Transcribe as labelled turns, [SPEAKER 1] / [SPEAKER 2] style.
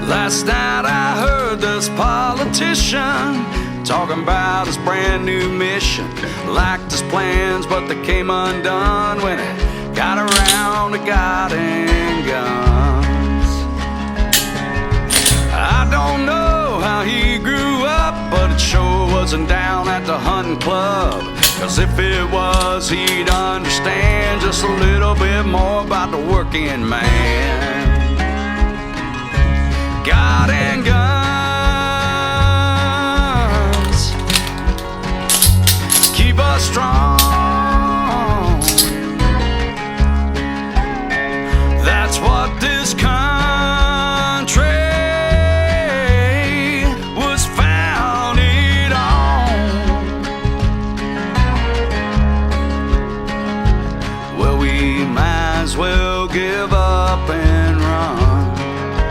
[SPEAKER 1] Last night I heard this politician talking about his brand new mission. Liked his plans, but they came undone when he got around to guiding guns. I don't know how he grew up, but it sure wasn't down at the hunting club. 'Cause if it was, he'd understand just a little bit more about the working man.